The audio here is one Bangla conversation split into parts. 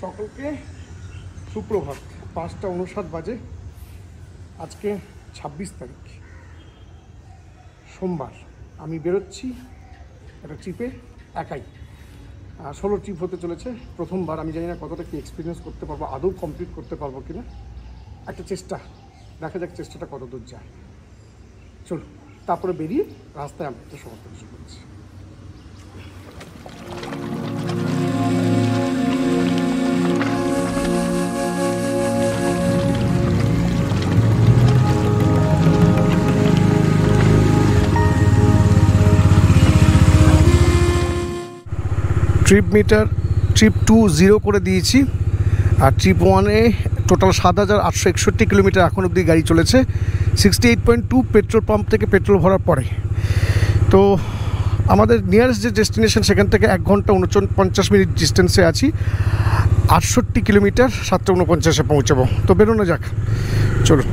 সকলকে সুপ্রভাত। 5টা 59 বাজে। আজকে 26 তারিখ সোমবার। আমি বেরোচ্ছি একটা ট্রিপে একাই। 16 ট্রিপ হতে চলেছে। প্রথমবার। আমি জানি না কতটা কি এক্সপিরিয়েন্স করতে পারবো, আদৌ কমপ্লিট করতে পারবো কিনা। একটা চেষ্টা, দেখা যাক চেষ্টাটা কত দূর যায়। চলো, তারপরে বেরিয়ে রাস্তায় আমি একটা সমস্ত কিছু করছি। ট্রিপ মিটার ট্রিপ 2 0 করে দিয়েছি, আর ট্রিপ 1-এ টোটাল 7,861 কিলোমিটার এখন অবধি গাড়ি চলেছে। 68.2 পেট্রোল পাম্প থেকে পেট্রোল ভরার পরে। তো আমাদের নিয়ারেস্ট যে ডেস্টিনেশন সেখান থেকে 1 ঘন্টা 49 মিনিট ডিস্টেন্সে আছি। 68 কিলোমিটার 7:49-এ পৌঁছাবো। তো বেরোনো যাক, চলো।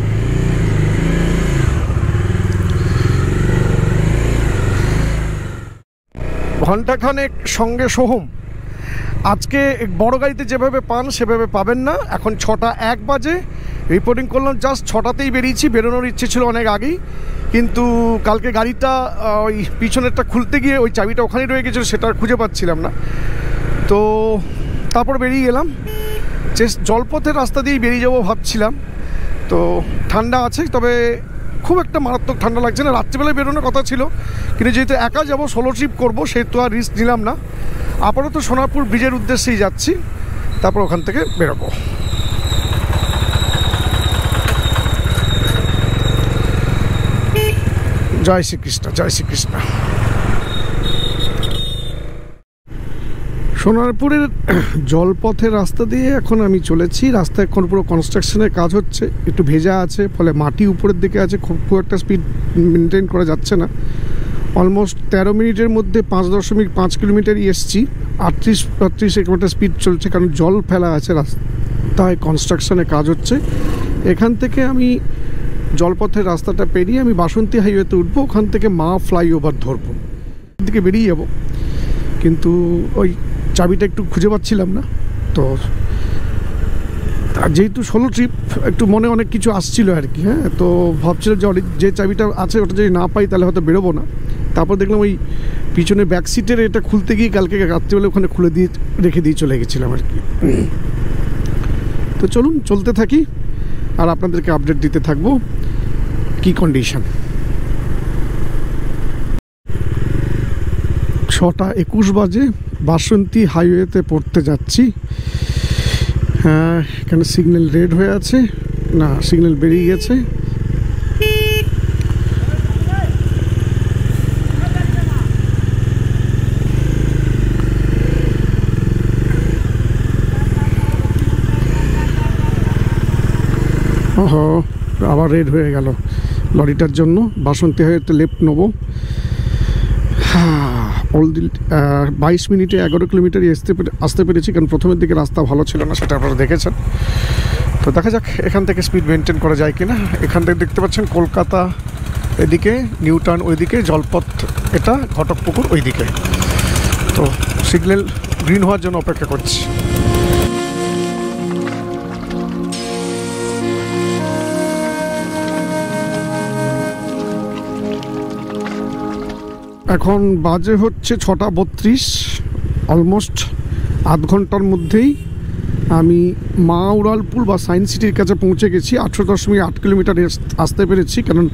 ঘন্টাখানেক সঙ্গে সোহম। আজকে বড় গাড়িতে যেভাবে পান সেভাবে পাবেন না। এখন 6:01 বাজে। রিপোর্টিং করলাম জাস্ট 6টাতেই বেরিয়েছি। বেরোনোর ইচ্ছে ছিল অনেক আগেই, কিন্তু কালকে গাড়িটা ওই পিছনেরটা খুলতে গিয়ে ওই চাবিটা ওখানেই রয়ে গেছিলো, সেটা আর খুঁজে পাচ্ছিলাম না। তো তারপর বেরিয়ে গেলাম। জলপথের রাস্তা দিয়েই বেরিয়ে যাবো ভাবছিলাম। তো ঠান্ডা আছে, তবে খুব একটা মারাত্মক ঠান্ডা লাগছে না। রাত্রিবেলায় বেরোনোর কথা ছিল, কিন্তু যেহেতু একা যাবো, 16 ট্রিপ করবো, সেহেতু আর রিস্ক নিলাম না। আপাতত সোনারপুর ব্রিজের উদ্দেশ্যেই যাচ্ছি, তারপর ওখান থেকে বেরোবো। জয় শ্রীকৃষ্ণ, জয় শ্রীকৃষ্ণ। সোনারপুরের জলপথের রাস্তা দিয়ে এখন আমি চলেছি। রাস্তায় এখন পুরো কনস্ট্রাকশনের কাজ হচ্ছে, একটু ভেজা আছে, ফলে মাটি উপরের দিকে আছে। খুব একটা স্পিড মেনটেন করা যাচ্ছে না। অলমোস্ট 13 মিনিটের মধ্যে 5.5 কিলোমিটারই এসছি। 38 কিলোমিটার স্পিড চলছে, কারণ জল ফেলা আছে রাস্তায়, কনস্ট্রাকশনের কাজ হচ্ছে। এখান থেকে আমি জলপথের রাস্তাটা পেরিয়ে আমি বাসন্তী হাইওয়েতে উঠবো, ওখান থেকে মা ফ্লাইওভার ধরবো, দিকে বেরিয়ে যাবো। কিন্তু ওই চাবিটা একটু খুঁজে পাচ্ছিলাম না। তো যেহেতু 16 ট্রিপ, একটু মনে অনেক কিছু আসছিল আর কি। হ্যাঁ, তো ভাবছিলাম যে চাবিটা আছে ওটা যদি না পাই তাহলে হয়তো বেরোবো না। তারপর দেখলাম ওই পিছনে ব্যাক সিটের এটা খুলতে গিয়ে কালকে রাত্রিবেলা ওখানে খুলে দিয়ে রেখে দিয়ে চলে গেছিলাম আর কি। তো চলুন, চলতে থাকি আর আপনাদেরকে আপডেট দিতে থাকবো কি কন্ডিশন। 6:21 বাজে। বাসন্তী হাইওয়েতে পড়তে যাচ্ছি। হ্যাঁ, এখানে সিগন্যাল রেড হয়ে আছে, না সিগন্যাল বেরিয়ে গেছে। ওহো, আবার রেড হয়ে গেল লরিটার জন্য। বাসন্তী হাইওয়েতে লেফট নেবো। 22 মিনিটে 11 কিলোমিটারই আসতে পেরেছি, কারণ প্রথমের দিকে রাস্তা ভালো ছিল না, সেটা আপনারা দেখেছেন। তো দেখা যাক এখান থেকে স্পিড মেনটেন করা যায় কিনা। এখান থেকে দেখতে পাচ্ছেন কলকাতা এদিকে, নিউ টাউন ওইদিকে, জলপথ এটা, ঘটকপুকুর ওইদিকে। তো সিগন্যাল গ্রিন হওয়ার জন্য অপেক্ষা করছি। এখন বাজে হচ্ছে 6:32। অলমোস্ট আধ ঘন্টার মধ্যেই আমি মা উড়ালপুল বা সায়েন্স সিটির কাছে পৌঁছে গেছি। 18.8 কিলোমিটার আসতে পেরেছি, কারণ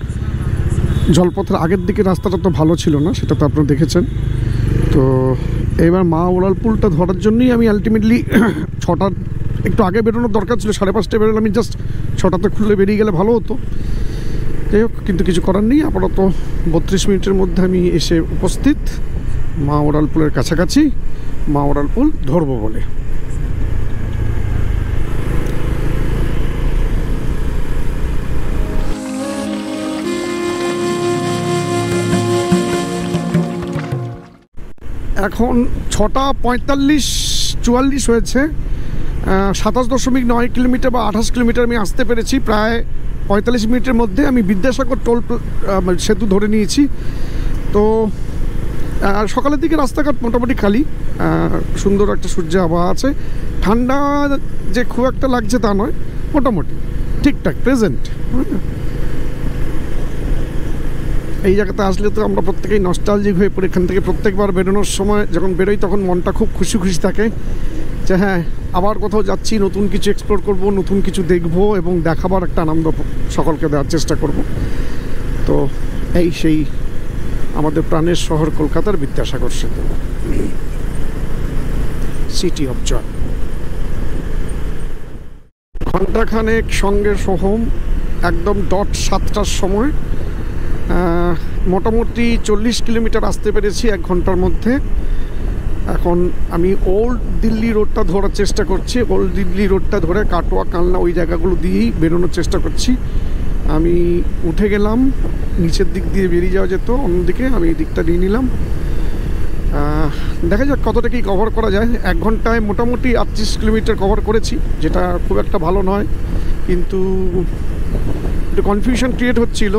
জলপথের আগের দিকে রাস্তাটা তো ভালো ছিল না, সেটা তো আপনারা দেখেছেন। তো এবার মা উড়ালপুলটা ধরার জন্যই আমি আলটিমেটলি 6টার একটু আগে বেরোনোর দরকার ছিল। 5:30টায় বেরোলে আমি জাস্ট 6টাতে খুলে বেরিয়ে গেলে ভালো হতো। যাই হোক, কিন্তু কিছু করার নেই। আপাতত 32 মিনিটের মধ্যে আমি এসে উপস্থিত মা উড়ালপুলের কাছাকাছি। মা উড়ালপুল ধরবো বলে। এখন 6:45-44 হয়েছে। 27.9 কিলোমিটার বা 28 কিলোমিটার আমি আসতে পেরেছি। প্রায় 45 মিনিটের মধ্যে আমি বিদ্যাসাগর টোল সেতু ধরে নিয়েছি। তো সকালের দিকে রাস্তাঘাট মোটামুটি খালি, সুন্দর একটা সূর্য আবহাওয়া আছে, ঠান্ডা যে খুব একটা লাগছে তা নয়, মোটামুটি ঠিকঠাক প্রেজেন্ট। এই জায়গাতে আসলে তো আমরা প্রত্যেকেই নস্টালজিক হয়ে পড়ি এখান থেকে। প্রত্যেকবার বেরোনোর সময় যখন বেরোই তখন মনটা খুব খুশি খুশি থাকে যে হ্যাঁ আবার কোথাও যাচ্ছি, নতুন কিছু এক্সপ্লোর করব, নতুন কিছু দেখব এবং দেখাবার একটা আনন্দ সকলকে দেওয়ার চেষ্টা করব। তো এই সেই আমাদের প্রাণের শহর কলকাতার বিদ্যাসাগর সেতু, সিটি অফ জয়। ঘণ্টাখানেক সঙ্গে সোহম, একদম ডট 7টার সময় মোটামুটি 40 কিলোমিটার আসতে পেরেছি 1 ঘন্টার মধ্যে। এখন আমি ওল্ড দিল্লি রোডটা ধরার চেষ্টা করছি, ওল্ড দিল্লি রোডটা ধরে কাটোয়া কালনা ওই জায়গাগুলো দিয়েই বেরোনোর চেষ্টা করছি। আমি উঠে গেলাম, নিচের দিক দিয়ে বেরিয়ে যাওয়া যেত, অন্যদিকে আমি এই দিকটা নিয়ে নিলাম। দেখা যাক কতটা কি কভার করা যায়। 1 ঘন্টায় মোটামুটি 38 কিলোমিটার কভার করেছি, যেটা খুব একটা ভালো নয়, কিন্তু একটু কনফিউশন ক্রিয়েট হচ্ছিল।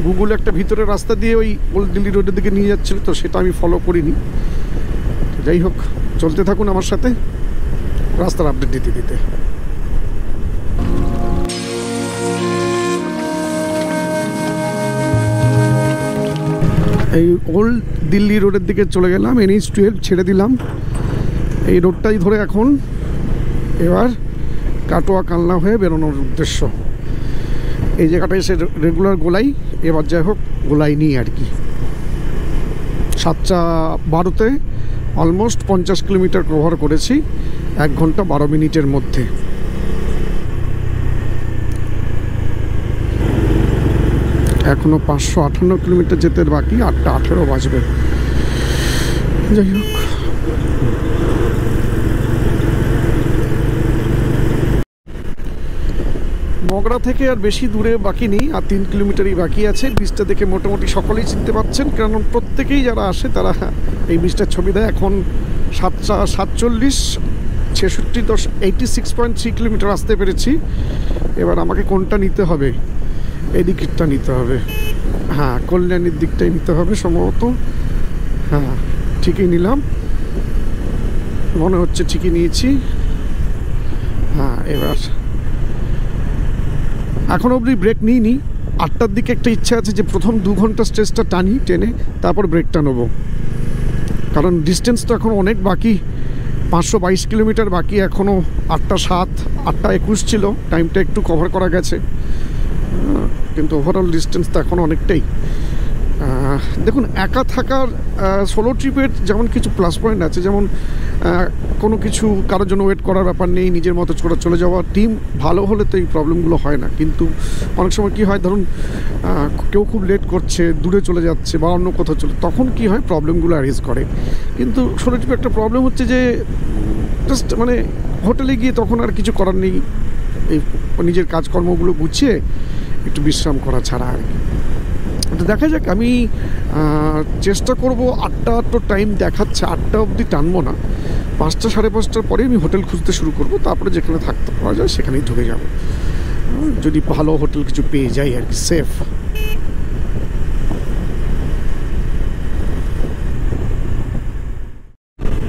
গুগল একটা ভিতরের রাস্তা দিয়ে ওই ওল্ড দিল্লি রোডের দিকে নিয়ে যাচ্ছিল, তো সেটা আমি ফলো করিনি। যাই হোক, চলতে থাকুন আমার সাথে রাস্তার আপডেট দিতে দিতে। এই ওল্ড দিল্লি রোডের দিকে চলে গেলাম, NH-12 ছেড়ে দিলাম, এই রোডটাই ধরে এখন এবার কাটোয়া কালনা হয়ে বেরোনোর উদ্দেশ্য। এই জায়গাটা এসে রেগুলার গোলাই, এবার যাই হোক গোলাই নিই আর কি। 7:12-তে অলমোস্ট 50 কিলোমিটার কভার করেছি 1 ঘন্টা 12 মিনিটের মধ্যে। এখনও 558 কিলোমিটার যেতে বাকি, 8:18 বাজবে। যাই হোক, মগরা থেকে আর বেশি দূরে বাকি নেই, আর 3 কিলোমিটারই বাকি আছে। ব্রিজটা দেখে মোটামুটি সকলেই চিনতে পারছেন, কারণ প্রত্যেকেই যারা আসে তারা এই ব্রিজটার ছবি দেয়। এখন 7:47, 86.3 কিলোমিটার আসতে পেরেছি। এবার আমাকে কোনটা নিতে হবে? এই দিকটা নিতে হবে, হ্যাঁ কল্যাণীর দিকটাই নিতে হবে সম্ভবত। হ্যাঁ ঠিকই নিলাম, মনে হচ্ছে ঠিকই নিয়েছি। হ্যাঁ এবার এখন অবধি ব্রেক নিইনি। 8টার দিকে একটা ইচ্ছা আছে যে প্রথম 2 ঘন্টা স্ট্রেচটা টানি, টেনে তারপর ব্রেকটা নেবো, কারণ ডিস্টেন্স তো এখন অনেক বাকি। 522 কিলোমিটার বাকি এখনও। 8:07, 8:21 ছিল, টাইমটা একটু কভার করা গেছে, কিন্তু ওভারঅল ডিস্টেন্স তো এখন অনেকটাই। দেখুন, একা থাকার সোলো ট্রিপের যেমন কিছু প্লাস পয়েন্ট আছে, যেমন কোনো কিছু কারোর জন্য ওয়েট করার ব্যাপার নেই, নিজের মতো করে চলে যাওয়া। টিম ভালো হলে তো এই প্রবলেমগুলো হয় না, কিন্তু অনেক সময় কী হয়, ধরুন কেউ খুব লেট করছে, দূরে চলে যাচ্ছে বা অন্য কোথাও চলে, তখন কি হয় প্রবলেমগুলো অ্যারেজ করে। কিন্তু সোলো ট্রিপে একটা প্রবলেম হচ্ছে যে জাস্ট মানে হোটেলে গিয়ে তখন আর কিছু করার নেই, এই নিজের কাজকর্মগুলো গুছিয়ে একটু বিশ্রাম করা ছাড়া আর কি। তো দেখা যাক, আমি চেষ্টা করব। 8টা তো টাইম দেখাচ্ছে, 8টা অবধি টানবো না। 5টা 5:30 পরে আমি হোটেল খুঁজতে শুরু করব, তারপরে যেখানে থাকতে পারা যায় সেখানেই ঢুকে যাব, যদি ভালো হোটেল কিছু পেয়ে যাই আর কি, সেফ।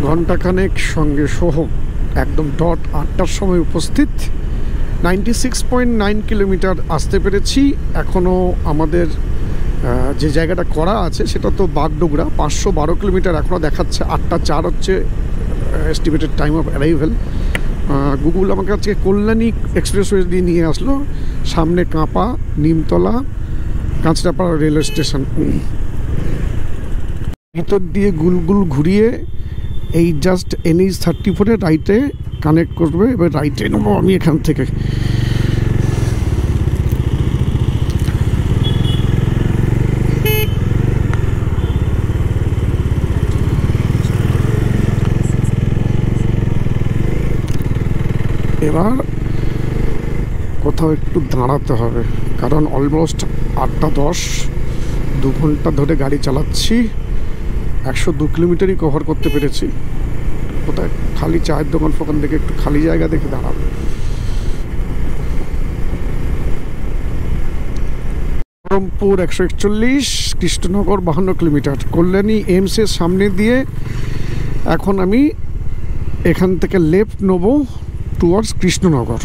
ঘণ্টাখানেক সঙ্গে সোহম, একদম ডট 8টার সময় উপস্থিত। 96.9 কিলোমিটার আসতে পেরেছি। এখনও আমাদের যে জায়গাটা করা আছে সেটা তো বাগডোগরা, 512 কিলোমিটার এখনও দেখাচ্ছে। 8:04 হচ্ছে estimated time of arrival. Google আমাকে আজকে কল্যাণী এক্সপ্রেসওয়ে দিয়ে নিয়ে আসলো, সামনে কাঁপা, নিমতলা, কাঁচরাপাড়া রেলওয়ে স্টেশন, ভিতর দিয়ে গুলগুল ঘুরিয়ে এই জাস্ট NH-34 রাইটে কানেক্ট করবে। এবার রাইটে নেবো আমি এখান থেকে। এবার কোথাও একটু দাঁড়াতে হবে, কারণ অলমোস্ট 8:10, 2 ঘন্টা ধরে গাড়ি চালাচ্ছি। 102 কিলোমিটারই কভার করতে পেরেছি। কোথায় খালি চায়ের দোকান ফোকান দেখে একটু খালি জায়গা দেখে দাঁড়াবো। বহরমপুর 141, কৃষ্ণনগর 52 কিলোমিটার, কল্যাণী এইমসের সামনে দিয়ে এখন আমি এখান থেকে লেফট নেব টুয়ার্ডস কৃষ্ণনগর।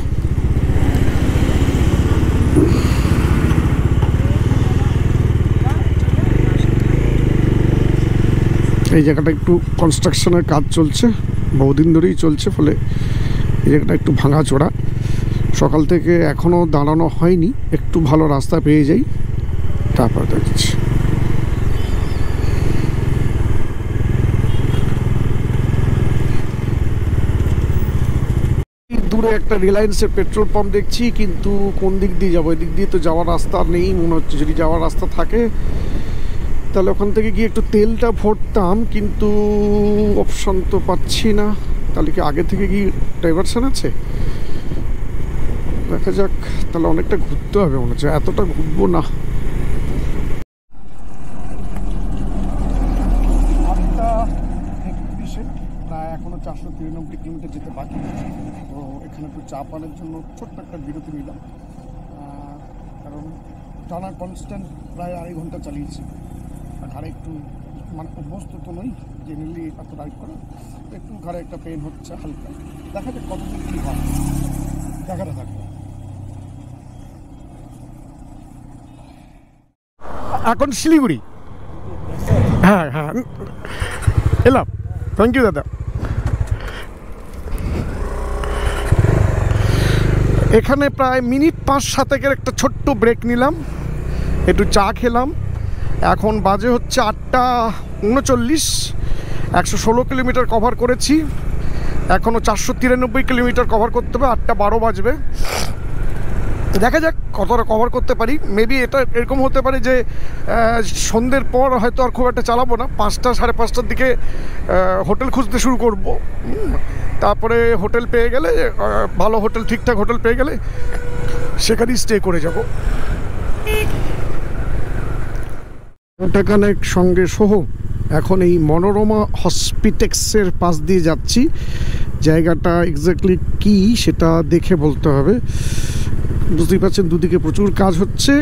এই জায়গাটা একটু কনস্ট্রাকশনের কাজ চলছে, বহুদিন ধরেই চলছে, ফলে এই জায়গাটা একটু ভাঙাচোরা। সকাল থেকে এখনও দাঁড়ানো হয়নি, একটু ভালো রাস্তা পেয়ে যাই তারপর দেখছি। দূরে একটা রিলায়েন্সের পেট্রোল পাম্প দেখছি, কিন্তু কোন দিক দিয়ে যাবো? এদিক দিয়ে তো যাওয়ার রাস্তা নেই মনে হচ্ছে। যদি যাওয়ার রাস্তা থাকে তাহলে ওখান থেকে গিয়ে একটু তেলটা ভরতাম, কিন্তু অপশন তো পাচ্ছি না। তাহলে কি আগে থেকে কি ডাইভারশন আছে? দেখা যাক। তাহলে অনেকটা ঘুরতে হবে মনে হচ্ছে, এতটা ঘুরবো না। প্রায় এখনো 493 কিলোমিটার যেতে বাকি। তো এখানে একটু চা পানের জন্য ছোট্ট একটা বিরতি নিলাম, কারণ টানা কনস্ট্যান্ট প্রায় 2.5 ঘন্টা চালিয়েছি। ঘাড়ে একটু মানে অভ্যস্ত তো নই জেনারেলি এত রাইড করা, একটু ঘাড়ে একটা পেন হচ্ছে হালকা। দেখা যাক কতদিন কী হয়, দেখাটা থাকবে। এখন শিলিগুড়ি, হ্যাঁ হ্যাঁ এলাম। থ্যাংক ইউ দাদা। এখানে প্রায় মিনিট 5-7 একটা ছোট্ট ব্রেক নিলাম, একটু চা খেলাম। এখন বাজে হচ্ছে 8:39, 116 কিলোমিটার কভার করেছি। এখনও 493 কিলোমিটার কভার করতে হবে, 8:12 বাজবে। দেখা যাক কতটা কভার করতে পারি। মেবি এটা এরকম হতে পারে যে সন্ধ্যের পর হয়তো আর খুব একটা চালাবো না, 5টা 5:30টার দিকে হোটেল খুঁজতে শুরু করব। তারপরে হোটেল পেয়ে গেলে, ভালো হোটেল, ঠিকঠাক হোটেল পেয়ে গেলে সেখানেই স্টে করে যাব। ঘণ্টাখানেক সঙ্গে সহ এখন এই মনোরমা হসপিটেক্সের পাশ দিয়ে যাচ্ছি। জায়গাটা এক্স্যাক্টলি কি সেটা দেখে বলতে হবে। বুঝতেই পারছেন দুদিকে প্রচুর কাজ হচ্ছে।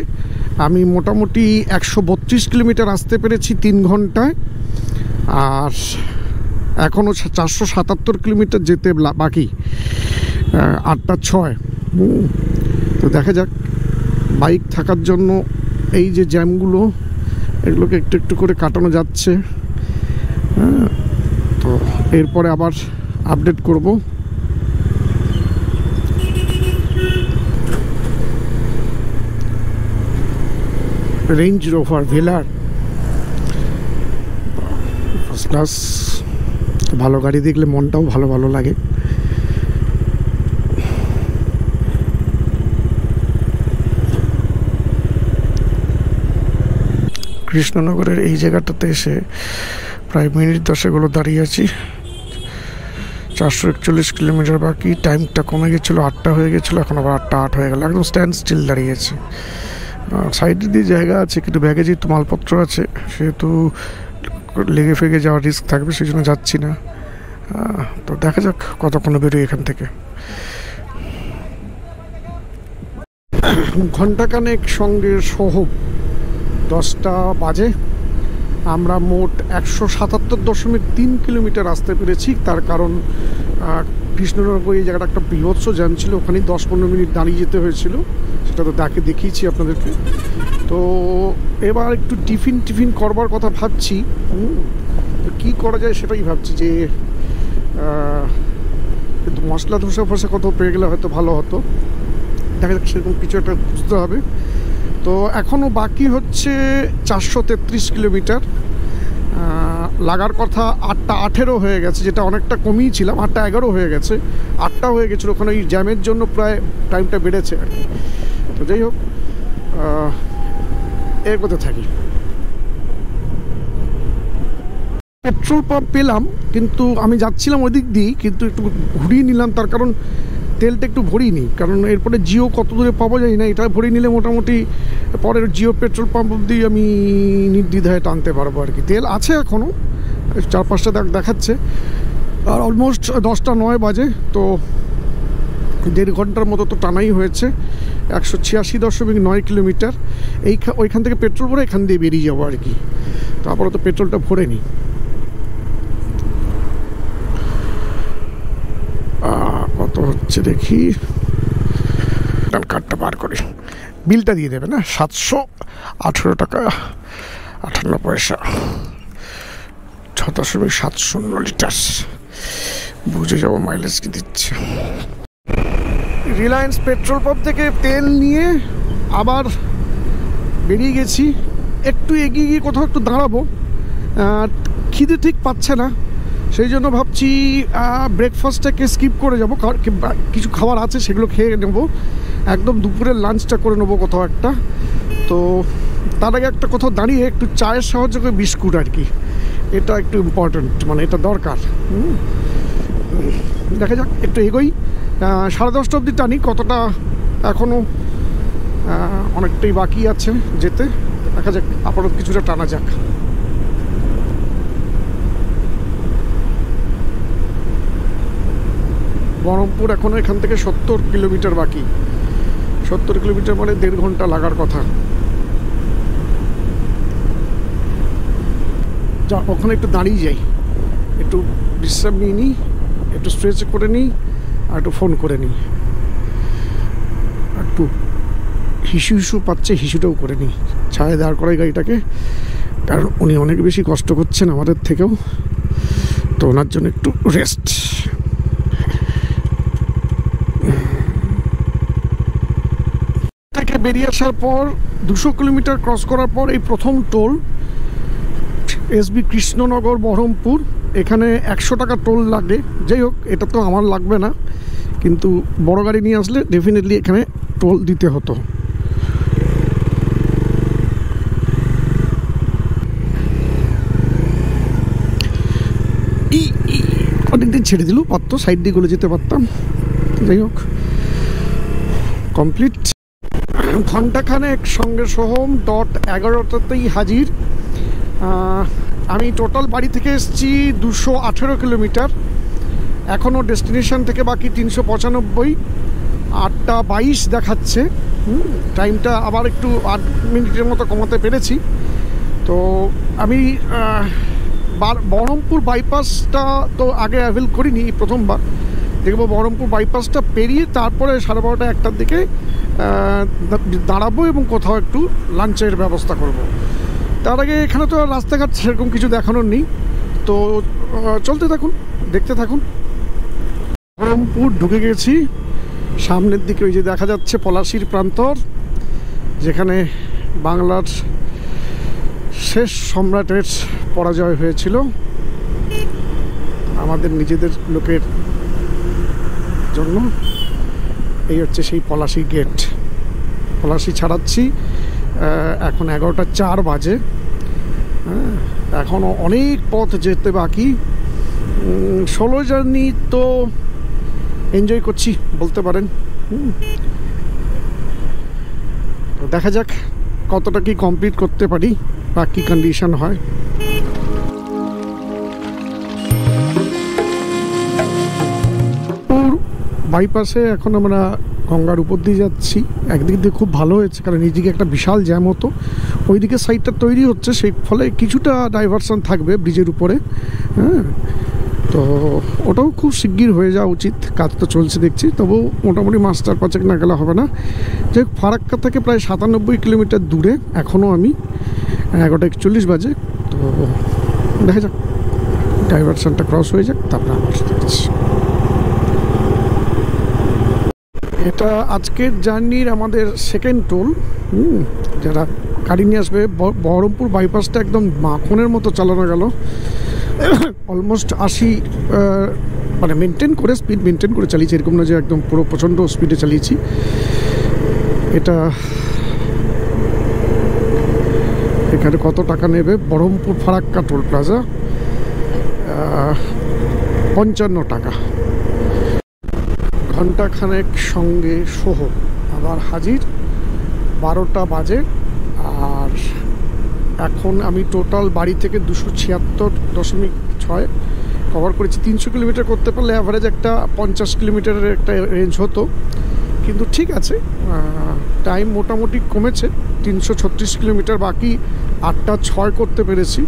আমি মোটামুটি 132 কিলোমিটার আসতে পেরেছি 3 ঘন্টায়, আর এখনও 477 কিলোমিটার যেতে বাকি, 8:06। তো দেখা যাক। বাইক থাকার জন্য এই যে জ্যামগুলো, এগুলোকে একটু একটু করে কাটানো যাচ্ছে। তো এরপরে আবার আপডেট করব। রেঞ্জ রোভার ভেলার ফার্স্ট ক্লাস, ভালো গাড়ি দেখলে মনটাও ভালো ভালো লাগে। কৃষ্ণনগরের এই জায়গাটাতে এসে প্রায় মিনিট 10 দাঁড়িয়ে আছি। 441 কিলোমিটার বাকি। টাইমটা কমে গেছিলো, 8টা হয়ে গেছিলো, এখন আবার 8:08 হয়ে গেল। একদম স্ট্যান্ড স্টিল দাঁড়িয়েছি। সাইডে দিয়ে জায়গা আছে, কিন্তু ব্যাগে যেহেতু মালপত্র আছে সেহেতু লেগে ফেগে যাওয়ার রিস্ক থাকবে, সেই জন্য যাচ্ছি না। তো দেখা যাক কতক্ষণ বেরোই এখান থেকে। ঘণ্টাখানেক সঙ্গে সহ 10টা বাজে। আমরা মোট 177.3 কিলোমিটার আসতে পেরেছি। তার কারণ কৃষ্ণনগর এই জায়গাটা একটা বৃহৎস জ্যাম ছিল, ওখানেই 10-15 মিনিট দাঁড়িয়ে যেতে হয়েছিল, সেটা তো দেখিয়েছি আপনাদেরকে। তো এবার একটু টিফিন করবার কথা ভাবছি। কি করা যায় সেটাই ভাবছি, যে কিন্তু মশলা ধোসা ফসা কোথাও পেয়ে গেলে হয়তো ভালো হতো। দেখা যাক, সেরকম কিছু একটা বুঝতে হবে। তো এখনও বাকি হচ্ছে 433 কিলোমিটার। লাগার কথা 8:18 হয়ে গেছে, যেটা অনেকটা কমিয়ে ছিলাম। 8:11 হয়ে গেছে, 8টা হয়ে গেছিলো। ওখানে ওই জ্যামের জন্য প্রায় টাইমটা বেড়েছে আর কি। তো যাই হোক, এর কথা থাকি। পেট্রোল পাম্প পেলাম, কিন্তু আমি যাচ্ছিলাম ওই দিক দিয়েই, কিন্তু একটু ঘুরিয়ে নিলাম। তার কারণ তেলটা একটু ভরিয়ে নিই, কারণ এরপরে জিও কত দূরে পাবো জানি না। এটা ভরিয়ে নিলে মোটামুটি পরের জিও পেট্রোল পাম্প অবধি আমি নির্দ্বিধায় টানতে পারবো আর কি। তেল আছে এখনও, 4-5টা দেখাচ্ছে, আর অলমোস্ট 10টা 9 বাজে। তো 1.5 ঘন্টার মতো তো টানাই হয়েছে। 186.9 কিলোমিটার। ওইখান থেকে পেট্রোল ভরে এখান দিয়ে বেরিয়ে যাবো আর কি। তারপরে তো পেট্রোলটা ভরে নিই। কত হচ্ছে দেখি, কার্ডটা বার করি, বিলটা দিয়ে দেবে না। 718 টাকা 58 পয়সা, 6.7 লিটার। বুঝে যাবো মাইলেজ কি দিচ্ছে। রিলায়েন্স পেট্রোল পাম্প থেকে তেল নিয়ে আবার বেরিয়ে গেছি। একটু এগিয়ে গিয়ে কোথাও একটু দাঁড়াবো, খিদে ঠিক পাচ্ছে না, সেই জন্য ভাবছি ব্রেকফাস্টটাকে স্কিপ করে যাবো। কিছু খাবার আছে সেগুলো খেয়ে নেবো, একদম দুপুরের লাঞ্চটা করে নেবো কোথাও একটা। তো তার আগে একটা কোথাও দাঁড়িয়ে একটু চায়ের সাহায্য করে বিস্কুট আর কি, এটা একটু ইম্পর্ট্যান্ট, মানে এটা দরকার। দেখা যাক, একটু এগোই। 10:30 অবধি টানি, কতটা এখনও অনেকটাই বাকি আছে যেতে। দেখা যাক, আপাতত কিছুটা টানা যাক। বহরমপুর এখনও এখান থেকে 70 কিলোমিটার বাকি। 70 কিলোমিটার মানে 1.5 ঘন্টা লাগার কথা। যা, ওখানে একটু দাঁড়িয়ে যাই, একটু বিশ্রাম নিয়ে নিই, একটু স্ট্রেচ করে নিই, আর একটু ফোন করে নিই। একটু হিসু পাচ্ছে, হিসুটাও করে নিই। ছায়ে দাঁড় করাই গাড়িটাকে, কারণ উনি অনেক বেশি কষ্ট করছেন আমাদের থেকেও, তো ওনার জন্য একটু রেস্ট। থেকে বেরিয়ে আসার পর 200 কিলোমিটার ক্রস করার পর এই প্রথম টোল, এসবি কৃষ্ণনগর বহরমপুর। এখানে 100 টাকা টোল লাগে। যাই হোক, এটা তো আমার লাগবে না, কিন্তু বড় গাড়ি নিয়ে আসলে ডেফিনেটলি এখানে টোল দিতে হতো। অনেকদিন ছেড়ে দিল, পারতো সাইড দিয়ে গলে যেতে পারতাম। যাই হোক, কমপ্লিট। ঘন্টাখানেক সঙ্গে সোহম .11টাতেই হাজির। আমি টোটাল বাড়ি থেকে এসেছি 218 কিলোমিটার। এখনও ডেস্টিনেশন থেকে বাকি 395। 8:22 দেখাচ্ছে। টাইমটা আবার একটু 8 মিনিটের মতো কমাতে পেরেছি। তো আমি বহরমপুর বাইপাসটা তো আগে অ্যাভেল করিনি, প্রথমবার দেখবো। বহরমপুর বাইপাসটা পেরিয়ে তারপরে 12:30 1টার দিকে দাঁড়াবো এবং কোথাও একটু লাঞ্চের ব্যবস্থা করব। তার আগে এখানে তো রাস্তাঘাট সেরকম কিছু দেখানোর নেই, তো চলতে থাকুন, দেখতে থাকুন। বহরমপুর ঢুকে গেছি। সামনের দিকে ওই যে দেখা যাচ্ছে পলাশীর প্রান্তর, যেখানে বাংলার শেষ সম্রাটের পরাজয় হয়েছিল আমাদের নিজেদের লোকের জন্য। এই হচ্ছে সেই পলাশী গেট। পলাশী ছাড়াচ্ছি, এখন 11:04 বাজে। এখনও অনেক পথ যেতে বাকি। সোলো জার্নি তো এনজয় করছি বলতে পারেন। দেখা যাক কতটা কি কমপ্লিট করতে পারি বা কী কন্ডিশন হয়। বাইপাসে এখন আমরা গঙ্গার উপর দিয়ে যাচ্ছি। একদিক দিয়ে খুব ভালো হয়েছে, কারণ এইদিকে একটা বিশাল জ্যাম হতো। ওইদিকে সাইডটা তৈরি হচ্ছে, সেই ফলে কিছুটা ডাইভারশন থাকবে ব্রিজের উপরে। হ্যাঁ, তো ওটাও খুব শিগগির হয়ে যাওয়া উচিত। কাজ তো চলছে দেখছি, তবু মোটামুটি মাস্টার 5 না গেলে হবে না। যে ফারাক্কা থেকে প্রায় 97 কিলোমিটার দূরে এখনও আমি। 11:41 বাজে। তো দেখা যাক, ডাইভারশনটা ক্রস হয়ে যাক, তারপরে আবার দেখছি। এটা আজকের জার্নির আমাদের সেকেন্ড টোল। যারা গাড়ি নিয়ে আসবে, বহরমপুর বাইপাসটা একদম মাখনের মতো চালানো গেল। অলমোস্ট 80, মানে মেনটেন করে, স্পিড মেনটেন করে চালিয়েছি, এরকম না যে একদম পুরো প্রচণ্ড স্পিডে চালিয়েছি। এটা এখানে কত টাকা নেবে? বহরমপুর ফারাক্কা টোল প্লাজা 55 টাকা। ঘন্টাখানেক সঙ্গে সহ আবার হাজির। 12টা বাজে। আর এখন আমি টোটাল বাড়ি থেকে 276.6 কভার করেছি। 300 কিলোমিটার করতে পারলে অ্যাভারেজ একটা 50 কিলোমিটারের একটা রেঞ্জ হতো, কিন্তু ঠিক আছে, টাইম মোটামুটি কমেছে। 336 কিলোমিটার, বাকি 8টা 6 করতে পেরেছি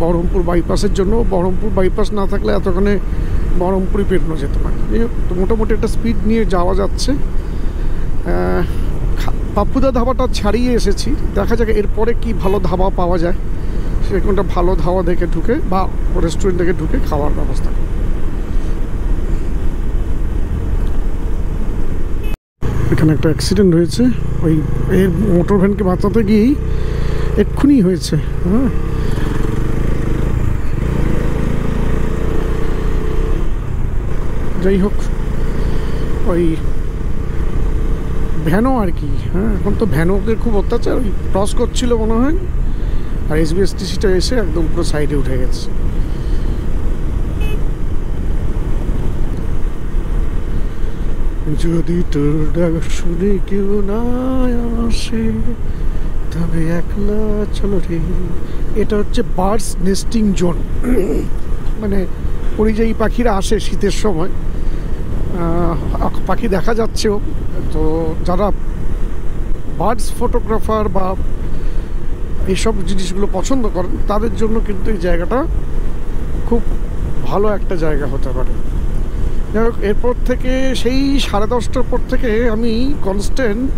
বহরমপুর বাইপাসের জন্য। বহরমপুর বাইপাস না থাকলে এতক্ষণে বহরমপুরই পেরোনো যেতে পারে। এই তো মোটামুটি একটা স্পিড নিয়ে যাওয়া যাচ্ছে। পাপ্পুদা ধাবাটা ছাড়িয়ে এসেছি, দেখা যাক এরপরে কি ভালো ধাবা পাওয়া যায়, সেরকমটা ভালো ধাবা দেখে ঢুকে বা রেস্টুরেন্ট দেখে ঢুকে খাওয়ার ব্যবস্থা। এখানে একটা অ্যাক্সিডেন্ট হয়েছে, ওই এর মোটর ভ্যানকে বাঁচাতে গিয়েই এক্ষুনি হয়েছে। হ্যাঁ, যাই হোক, ওই ভ্যানও আর কি। হ্যাঁ, এখন তো ভ্যানোকে খুব অত্যাচার, ওই ক্রস করছিল মনে হয়, আর এসবিএসটিসিটা এসে একদম পুরো সাইডে উঠে গেছে। যদি তোর ডাক শুনে কেউ না আসে তবে একলা চলো রে। এটা হচ্ছে বার্ডস নেস্টিং জোন, মানে পরিযায়ী পাখিরা আসে শীতের সময়, পাখি দেখা যাচ্ছেও। তো যারা বার্ডস ফটোগ্রাফার বা এইসব জিনিসগুলো পছন্দ করেন তাদের জন্য কিন্তু এই জায়গাটা খুব ভালো একটা জায়গা হতে পারে। যাই হোক, এরপর থেকে সেই 10:30টার পর থেকে আমি কনস্ট্যান্ট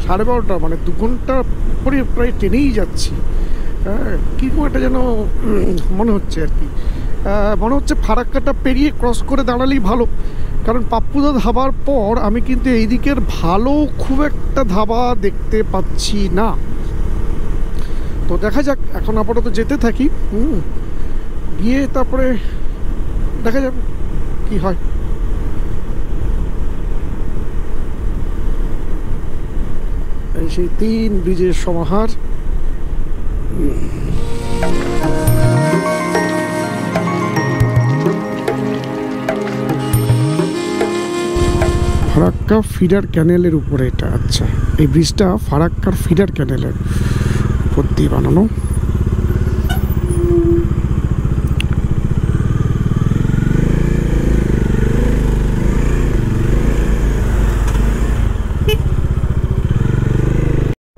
12:30, মানে 2 ঘন্টা পরে প্রায় ট্রেনেই যাচ্ছি। কীরকম একটা যেন মনে হচ্ছে আর কি। মনে হচ্ছে ফারাক্কাটা পেরিয়ে ক্রস করে দাঁড়ালেই ভালো, কারণ পাপ্পুদা ধাবার পর আমি কিন্তু এই দিকের ভালো খুব একটা ধাবা দেখতে পাচ্ছি না। তো দেখা যাক, এখন আপাতত যেতে থাকি, গিয়ে তারপরে দেখা যাক কি হয়। এই সেই 3 ব্রিজের সমাহার। ফারাক্কা ফিডার ক্যানেলের উপরে এটা। আচ্ছা, এই ব্রিজটা ফারাক্কার ফিডার ক্যানেলের উপর দিয়ে বানানো।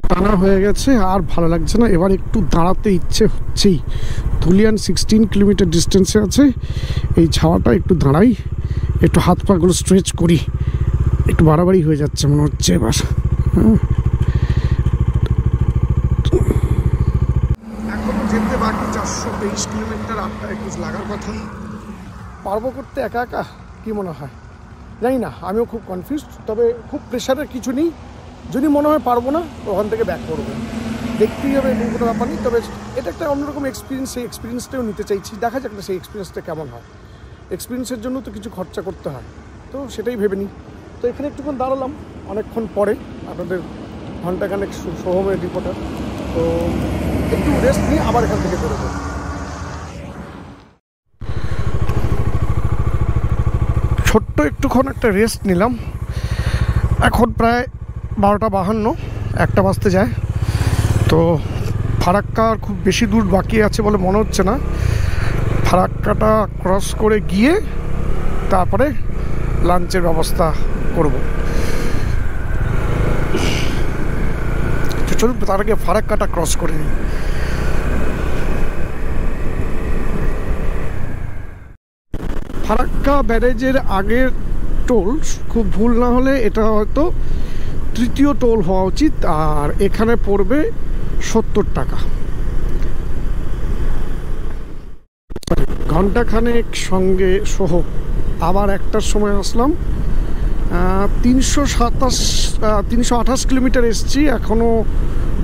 টানা হয়ে গেছে, আর ভালো লাগছে না, এবার একটু দাঁড়াতে ইচ্ছে হচ্ছেই। ধুলিয়ান 16 কিলোমিটার ডিস্টেন্সে আছে, এই ছাওয়াটা একটু দাঁড়াই, একটু হাত পাগুলো স্ট্রেচ করি। একটু বাড়াবাড়ি হয়ে যাচ্ছে মনে হচ্ছে এবার। হ্যাঁ, এখনো যেতে বাকি 423 কিলোমিটার। 8টা 21 লাগার কথা। পারবো করতে একা একা? কি মনে হয় জানি না, আমিও খুব কনফিউজড। তবে খুব প্রেশারের কিছু নেই, যদি মনে হয় পারবো না ওখান থেকে ব্যাক করবো, দেখতেই হবে, এরকম কোনো ব্যাপার নেই। তবে এটা একটা অন্যরকম এক্সপিরিয়েন্স, সেই এক্সপিরিয়েন্সটাও নিতে চাইছি। দেখা যাক না সেই এক্সপিরিয়েন্সটা কেমন হয়। এক্সপিরিয়েন্সের জন্য তো কিছু খরচা করতে হয়, তো সেটাই ভেবে নিই। তো এখানে একটুক্ষণ দাঁড়ালাম অনেকক্ষণ পরে, আপনাদের ঘন্টাখানেক সোহমের রিপোর্টার। তো একটু রেস্ট নিয়ে আবার এখান থেকে বেরোবো। ছোট্ট একটুক্ষণ একটা রেস্ট নিলাম। এখন প্রায় 12:52, 1টা বাজতে যায়। তো ফারাক্কা খুব বেশি দূর বাকি আছে বলে মনে হচ্ছে না। ফারাক্কাটা ক্রস করে গিয়ে তারপরে লাঞ্চের ব্যবস্থা করব। চলুন তার আগে ফারাক্কাটা ক্রস করে নিই। ফারাক্কা ব্যারেজের আগের টোল, খুব ভুল না হলে এটা হয়তো 3য় টোল হওয়া উচিত, আর এখানে পড়বে 70 টাকা। ঘন্টাখানেক সঙ্গে সহ আবার 1টার সময় আসলাম। 328 কিলোমিটার এসছি, এখনও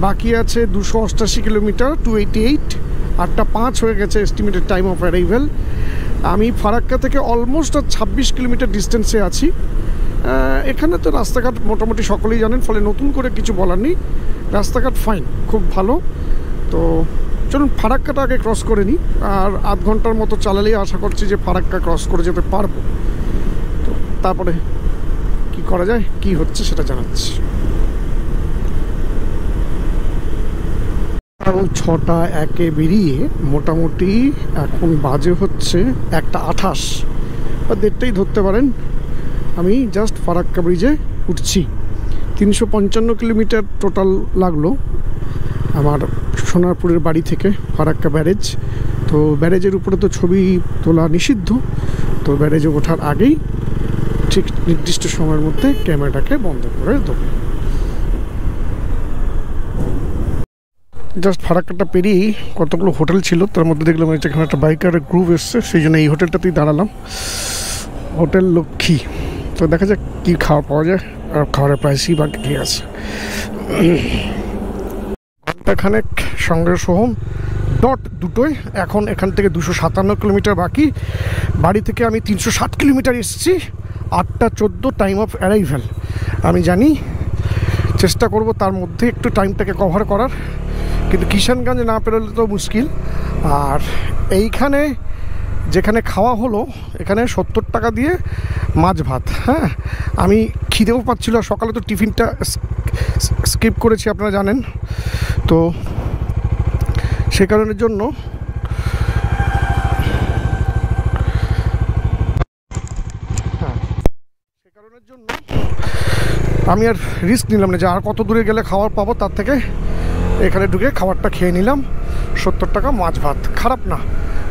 বাকি আছে 288 কিলোমিটার, 288। 8:05 হয়ে গেছে এস্টিমেটেড টাইম অফ অ্যারাইভেল। আমি ফারাক্কা থেকে অলমোস্ট 26 কিলোমিটার ডিস্টেন্সে আছি। এখানে তো রাস্তাঘাট মোটামুটি সকলেই জানেন, ফলে নতুন করে কিছু বলার নেই। রাস্তাঘাট ফাইন, খুব ভালো। তো চলুন ফারাক্কাটা আগে ক্রস করে নিই, আর আধ ঘন্টার মতো চালালেই আশা করছি যে ফারাক্কা ক্রস করে যেতে পারবো। তো তারপরে কি করা যায়, কি হচ্ছে সেটা জানাচ্ছি। ছটা একে বেরিয়ে মোটামুটি এখন বাজে হচ্ছে 1:28 বা 1:30টাই ধরতে পারেন। আমি জাস্ট ফারাক্কা ব্রিজে উঠছি। 355 কিলোমিটার টোটাল লাগলো আমার সোনারপুরের বাড়ি থেকে ফারাক্কা ব্যারেজ। তো ব্যারেজের উপরে তো ছবি তোলা নিষিদ্ধ, তো ব্যারেজে ওঠার আগেই ঠিক নির্দিষ্ট সময়ের মধ্যে ক্যামেরাটাকে বন্ধ করে দেবো। জাস্ট ফারাক্কাটা পেরিয়েই কতগুলো হোটেল ছিল, তার মধ্যে দেখলাম যেখানে একটা বাইকারের গ্রুপ এসছে, সেই জন্য এই হোটেলটাতেই দাঁড়ালাম, হোটেল লক্ষ্মী। তো দেখা যাক কী খাওয়া পাওয়া যায় আর খাবারের প্রাইসই বা কী আছে। ঘন্টাখানেক সঙ্গে সোহম ডট দুটোই। এখন এখান থেকে 257 কিলোমিটার বাকি। বাড়ি থেকে আমি 360 কিলোমিটার এসেছি। 8:14 টাইম অফ অ্যারাইভেল। আমি জানি চেষ্টা করব তার মধ্যে একটু টাইমটাকে কভার করার, কিন্তু কিষানগঞ্জ না পেরোলে তো মুশকিল। আর এইখানে যেখানে খাওয়া হলো এখানে 70 টাকা দিয়ে মাছ ভাত। হ্যাঁ, আমি খিদেও পাচ্ছিল, সকালে তো টিফিনটা স্কিপ করেছি আপনারা জানেন, তো সে কারণের জন্য আমি আর রিস্ক নিলাম না যে আর কত দূরে গেলে খাবার পাবো, তার থেকে এখানে ঢুকে খাবারটা খেয়ে নিলাম। 70 টাকা মাছ ভাত, খারাপ না,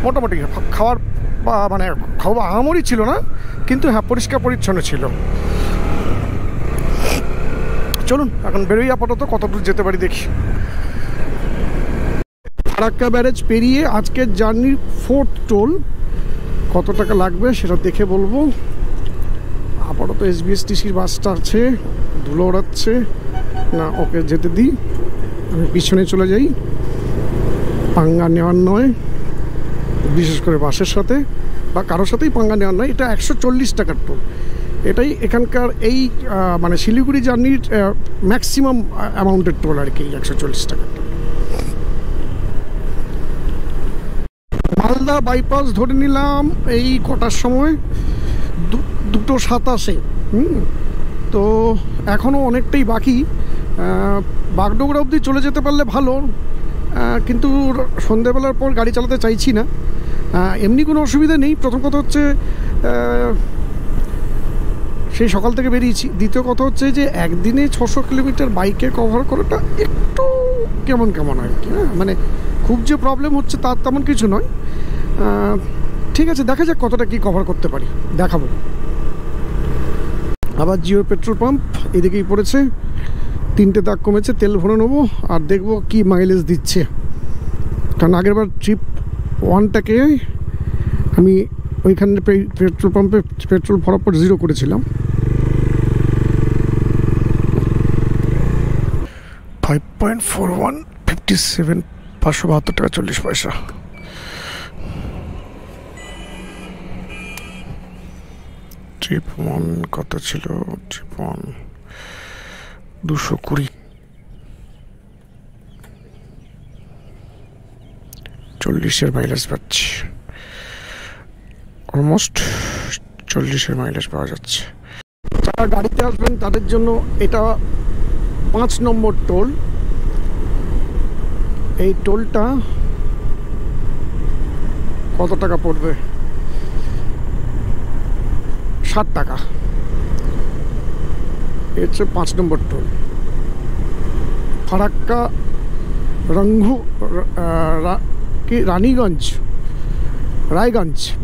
মোটামুটি খাওয়ার মানে খাওয়া আহামরি ছিল না, কিন্তু হ্যাঁ পরিষ্কার পরিচ্ছন্ন ছিল। চলুন এখন বেরোই, আপাতত কত দূর যেতে পারি দেখি। ফারাক্কা ব্যারেজ পেরিয়ে আজকের জার্নির 4th টোল, কত টাকা লাগবে সেটা দেখে বলবো। আপাতত SBSTCর বাসটা আছে, ধুলো ওড়াচ্ছে না, ওকে যেতে দিই, আমি পিছনে চলে যাই। পাঙ্গা নেওয়ার নয়, বিশেষ করে বাসের সাথে বা কারোর সাথেই পাঙ্গা নেওয়ার নয়। এটা 140 টাকার টোল, এটাই এখানকার এই মানে শিলিগুড়ি জার্নির ম্যাক্সিমাম অ্যামাউন্টের টোল আর কি, 140 টাকার টোল। মালদা বাইপাস ধরে নিলাম এই কটার সময়, 2:27। তো এখনও অনেকটাই বাকি, বাগডোগরা অবধি চলে যেতে পারলে ভালো, কিন্তু সন্ধেবেলার পর গাড়ি চালাতে চাইছি না। এমনি কোনো অসুবিধা নেই, প্রথম কথা হচ্ছে সেই সকাল থেকে বেরিয়েছি। দ্বিতীয় কথা হচ্ছে যে একদিনে 600 কিলোমিটার বাইকে কভার করাটা একটু কেমন কেমন আর কি। হ্যাঁ, মানে খুব যে প্রবলেম হচ্ছে তার তেমন কিছু নয়। ঠিক আছে, দেখা যাক কতটা কি কভার করতে পারি, দেখাবো। আবার জিও পেট্রোল পাম্প এদিকেই পড়েছে, 3টে দাগ কমেছে, তেল ভরে নেবো আর দেখবো কি মাইলেজ দিচ্ছে। কারণ আগেরবার ট্রিপ 1টাকে আমি ওইখানে পেট্রোল পাম্পে পেট্রোল ভরার পর 0 করেছিলাম। 5.41 57 572 টাকা 40 পয়সা। ট্রিপ 1 কত ছিল? ট্রিপ 1 220, 40-এর মাইলেজ পাচ্ছি, অলমোস্ট 40-এর মাইলেজ পাওয়া যাচ্ছে। যারা গাড়িতে আসবেন তাদের জন্য এটা 5 নম্বর টোল। এই টোলটা কত টাকা পড়বে? 60 টাকা। এর হচ্ছে 5 নম্বর টোল। ফারাক্কা কি রায়গঞ্জ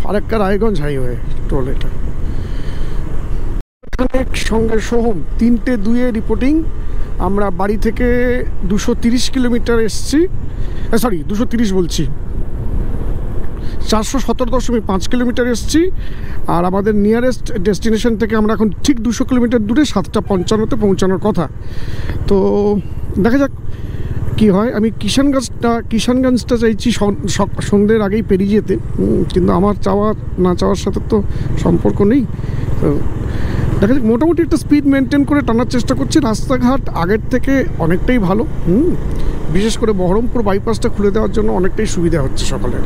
ফারাক্কা রায়গঞ্জ হাইওয়ে টোল এটা। সঙ্গে সোহম 3:02 রিপোর্টিং। আমরা বাড়ি থেকে 230 কিলোমিটার এসছি, সরি 230 বলছি, 417.5 কিলোমিটার এসছি। আর আমাদের নিয়ারেস্ট ডেস্টিনেশন থেকে আমরা এখন ঠিক 200 কিলোমিটার দূরে, 7:55-তে পৌঁছানোর কথা। তো দেখা যাক কি হয়। আমি কিষানগঞ্জটা চাইছি সন্ধ্যের আগেই পেরিয়ে যেতে, কিন্তু আমার চাওয়া না চাওয়ার সাথে তো সম্পর্ক নেই। তো দেখা যাক, মোটামুটি একটা স্পিড মেনটেন করে টানার চেষ্টা করছি। রাস্তাঘাট আগের থেকে অনেকটাই ভালো, বিশেষ করে বহরমপুর বাইপাসটা খুলে দেওয়ার জন্য অনেকটাই সুবিধা হচ্ছে সকালে।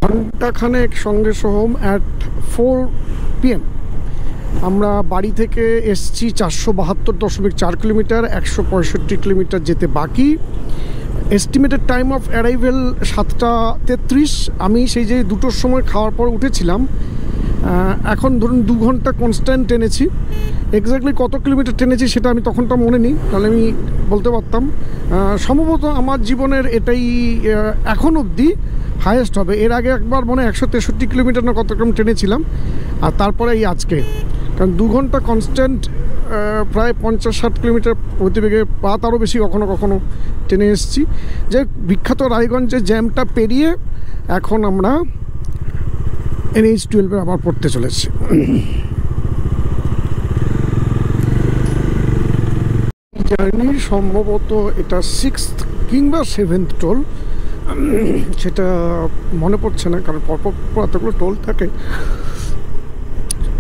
ঘন্টাখানেক সঙ্গে সোহম অ্যাট 4 PM। আমরা বাড়ি থেকে এসছি 472.4 কিলোমিটার, 165 কিলোমিটার যেতে বাকি। Estimated time of arrival 7:33। আমি সেই যে 2টোর সময় খাওয়ার পর উঠেছিলাম, এখন ধরুন 2 ঘন্টা কনস্ট্যান্ট টেনেছি। এক্স্যাক্টলি কত কিলোমিটার টেনেছি সেটা আমি তখনটা মনে নিই, তাহলে আমি বলতে পারতাম। সম্ভবত আমার জীবনের এটাই এখন অবধি হায়েস্ট হবে। এর আগে একবার মনে 163 কিলোমিটার না কত রকম টেনেছিলাম, আর তারপরে এই আজকে, কারণ 2 ঘন্টা কনস্ট্যান্ট প্রায় 50-60 কিলোমিটার গতিবেগে বা তারও বেশি কখনো কখনো টেনে এসেছি। যে বিখ্যাত রায়গঞ্জে জ্যামটা পেরিয়ে এখন আমরা NH-12 আবার পড়তে চলেছি। জার্নি সম্ভবত এটা 6th কিংবা 7th টোল, সেটা মনে পড়ছে না, কারণ পরপর এতগুলো টোল থাকে।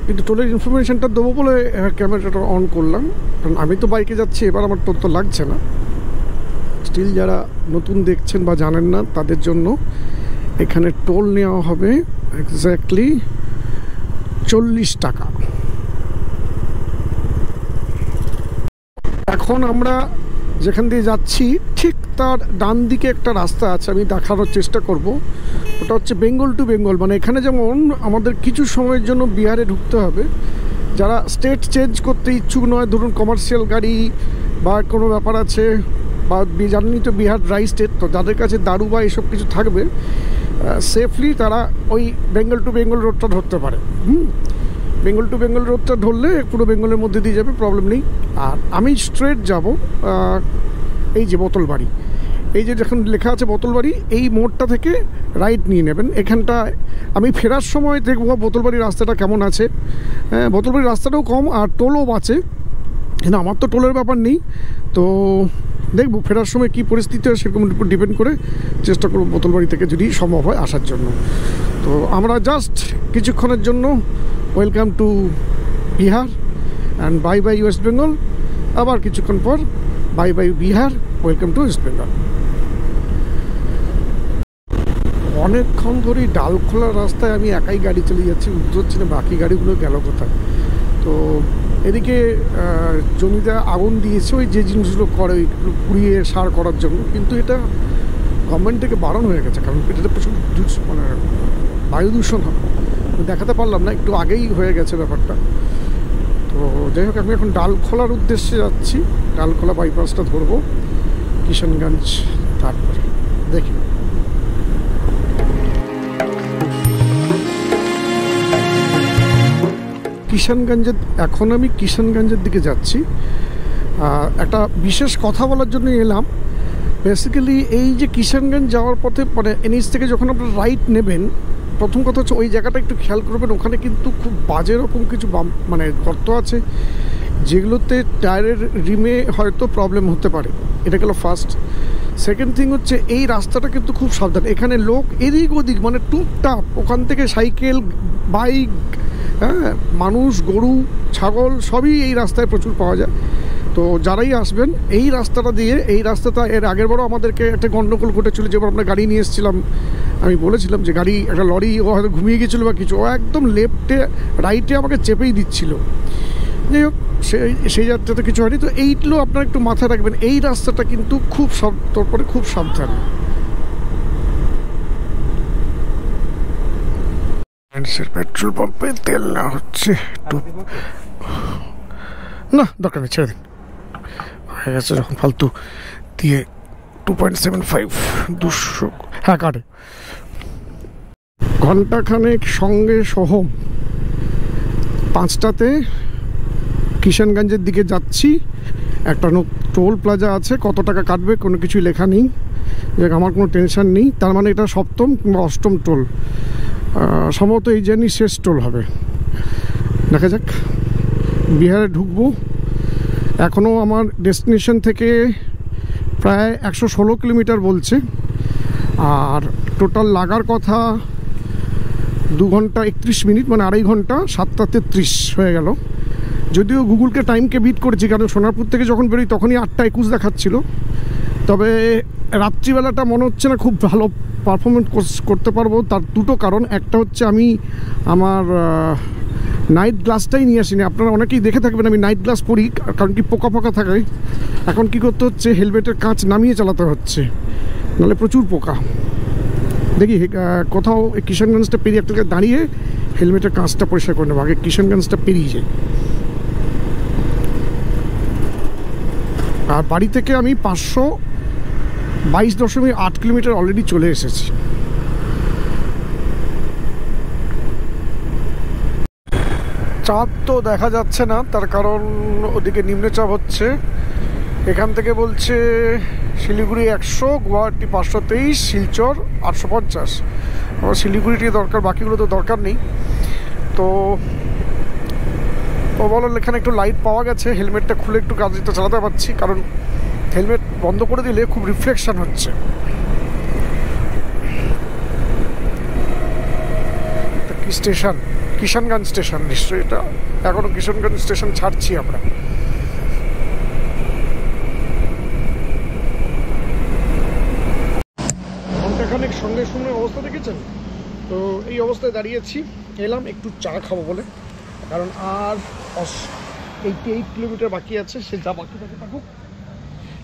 কিন্তু টোলের ইনফরমেশানটা দেবো বলে ক্যামেরাটা অন করলাম, কারণ আমি তো বাইকে যাচ্ছি, এবার আমার টোল তো লাগছে না। স্টিল যারা নতুন দেখছেন বা জানেন না তাদের জন্য এখানে টোল নেওয়া হবে এক্স্যাক্টলি 40 টাকা। এখন আমরা যেখান দিয়ে যাচ্ছি ঠিক তার ডান দিকে একটা রাস্তা আছে, আমি দেখানোর চেষ্টা করব। ওটা হচ্ছে বেঙ্গল টু বেঙ্গল, মানে এখানে যেমন আমাদের কিছু সময়ের জন্য বিহারে ঢুকতে হবে। যারা স্টেট চেঞ্জ করতে ইচ্ছুক নয়, ধরুন কমার্শিয়াল গাড়ি বা কোনো ব্যাপার আছে, বা জানেনই তো বিহার ড্রাই স্টেট, তো যাদের কাছে দারু বা এসব কিছু থাকবে, সেফলি তারা ওই বেঙ্গল টু বেঙ্গল রোডটা ধরতে পারে। বেঙ্গল টু বেঙ্গল রোডটা ধরলে পুরো বেঙ্গলের মধ্যে দিয়ে যাবে, প্রবলেম নেই। আর আমি স্ট্রেট যাব এই যে বোতলবাড়ি, এই যে যখন লেখা আছে বোতলবাড়ি, এই মোড়টা থেকে রাইট নিয়ে নেবেন। এখানটায় আমি ফেরার সময় দেখবো বোতলবাড়ির রাস্তাটা কেমন আছে। হ্যাঁ, বোতলবাড়ির রাস্তাটাও কম আর টোলও বাঁচে, কিন্তু আমার তো টোলের ব্যাপার নেই। তো দেখবো ফেরার সময় কী পরিস্থিতি হয়, সেরকম উপর ডিপেন্ড করে চেষ্টা করবো বোতলবাড়ি থেকে যদি সম্ভব হয় আসার জন্য। তো আমরা জাস্ট কিছুক্ষণের জন্য welcome to Bihar and bye bye West Bengal, আবার কিছুক্ষণ পর bye bye Bihar, welcome to West Bengal. অনেকক্ষণ ধরেই ডালখোলা রাস্তায় আমি একাই গাড়ি চালিয়ে যাচ্ছি, বুঝতে পারছি না বাকি গাড়িগুলো গেল কোথায়। তো এদিকে জমিতে আগুন দিয়েছে, ওই যে জিনিসগুলো করে ওইগুলো পুড়িয়ে সার করার জন্য, কিন্তু এটা গভর্নমেন্ট থেকে বারণ হয়ে গেছে, কারণ এটাতে প্রচুর মানে বায়ু দূষণ হবে। দেখাতে পারলাম না, একটু আগেই হয়ে গেছে ব্যাপারটা। তো যাই হোক, আমি এখন ডালখোলার উদ্দেশ্যে যাচ্ছি, ডালখোলা বাইপাসটা ধরবো, কিষানগঞ্জ, তারপরে দেখি। কিষানগঞ্জের, এখন আমি কিষানগঞ্জের দিকে যাচ্ছি। একটা বিশেষ কথা বলার জন্য এলাম। বেসিক্যালি এই যে কিষানগঞ্জ যাওয়ার পথে, মানে NH থেকে যখন আপনারা রাইট নেবেন, প্রথম কথা হচ্ছে ওই জায়গাটা একটু খেয়াল করবেন, ওখানে কিন্তু খুব বাজে রকম কিছু মানে গর্ত আছে, যেগুলোতে টায়ারের রিমে হয়তো প্রবলেম হতে পারে। এটা গেল ফার্স্ট। সেকেন্ড থিং হচ্ছে এই রাস্তাটা কিন্তু খুব সাবধান, এখানে লোক এদিক ওদিক মানে টুকটাক, ওখান থেকে সাইকেল, বাইক, হ্যাঁ, মানুষ, গরু, ছাগল সবই এই রাস্তায় প্রচুর পাওয়া যায়। তো যারাই আসবেন এই রাস্তাটা দিয়ে, এই রাস্তাটা এর আগের বারও আমাদেরকে একটা গণ্ডগোল ঘটেছিল, যেবার আমরা গাড়ি নিয়ে এসেছিলাম, আমি বলেছিলাম যে গাড়ি, একটা লরি ও হয়তো ঘুমিয়ে গেছিলো বা কিছু, ও একদম লেফটে রাইটে আমাকে চেপেই দিচ্ছিল। যাই হোক, সেই যাত্রাতে কিছু হয়নি। তো এইগুলো আপনারা একটু মাথায় রাখবেন, এই রাস্তাটা কিন্তু খুব তারপরে খুব সাবধান। পেট্রোল পাম্পে তেল না হচ্ছে, না দরকার নেই, ছেড়ে দিন, হয়ে গেছে যখন ফালতু দিয়ে। 2.75 200, হ্যাঁ কাটে। ঘন্টাখানেক সঙ্গে সোহম, 5টাতে কিষানগঞ্জের দিকে যাচ্ছি। একটা টোল প্লাজা আছে, কত টাকা কাটবে কোনো কিছুই লেখা নেই, যে আমার কোনো টেনশন নেই। তার মানে এটা 7ম কিংবা 8ম টোল, সম্ভবত এই জার্নি শেষ টোল হবে। দেখা যাক, বিহারে ঢুকবো। এখনও আমার ডেস্টিনেশন থেকে প্রায় 116 কিলোমিটার বলছে, আর টোটাল লাগার কথা 2 ঘন্টা 31 মিনিট, মানে 2.5 ঘন্টা, 7:33 হয়ে গেল। যদিও গুগলকে টাইমকে বিট করেছি, কারণ সোনারপুর থেকে যখন বেরোই তখনই 8:21 দেখাচ্ছিল। তবে রাত্রিবেলাটা মনে হচ্ছে না খুব ভালো পারফরমেন্স করতে পারবো। তার দুটো কারণ, একটা হচ্ছে আমি আমার নাইট গ্লাসটাই নিয়ে আসিনি। আপনারা অনেকেই দেখে থাকবেন আমি নাইট গ্লাস পরি, কারণ কি পোকা পোকা থাকে। এখন কি করতে হচ্ছে, হেলমেটের কাঁচ নামিয়ে চালাতে হচ্ছে, নাহলে প্রচুর পোকা। দেখি কোথাও কিষানগঞ্জটা পেরিয়ে একটা জায়গায় দাঁড়িয়ে হেলমেটের কাঁচটা পরিষ্কার করে নেবো, আগে কিষানগঞ্জটা পেরিয়ে যাই। আর বাড়ি থেকে আমি 522.8 কিলোমিটার অলরেডি চলে এসেছি। চাঁদ তো দেখা যাচ্ছে না, তার কারণ ওদিকে নিম্নচাপ হচ্ছে। এখান থেকে বলছে শিলিগুড়ি 100, গুয়াহাটি 523, শিলচর 850। আমার শিলিগুড়িটি দরকার, বাকিগুলো তো দরকার নেই। তো ওভারঅল এখানে একটু লাইট পাওয়া গেছে, হেলমেটটা খুলে একটু গাড়িটা চালাতে পারছি, কারণ হেলমেট বন্ধ করে দিলে খুব রিফ্লেকশন হচ্ছে। কি স্টেশন? কিষানগঞ্জ স্টেশন নিশ্চয়ই এটা। এখনো কিষানগঞ্জ স্টেশন ছাড়ছি আমরা। ঘন্টাখানেক সঙ্গে সঙ্গে অবস্থা দেখেছেন তো, এই অবস্থায় দাঁড়িয়েছি। এলাম একটু চা খাবো বলে, কারণ আর 88 কিলোমিটার বাকি আছে। সে যা বাকি থাকে থাকুক,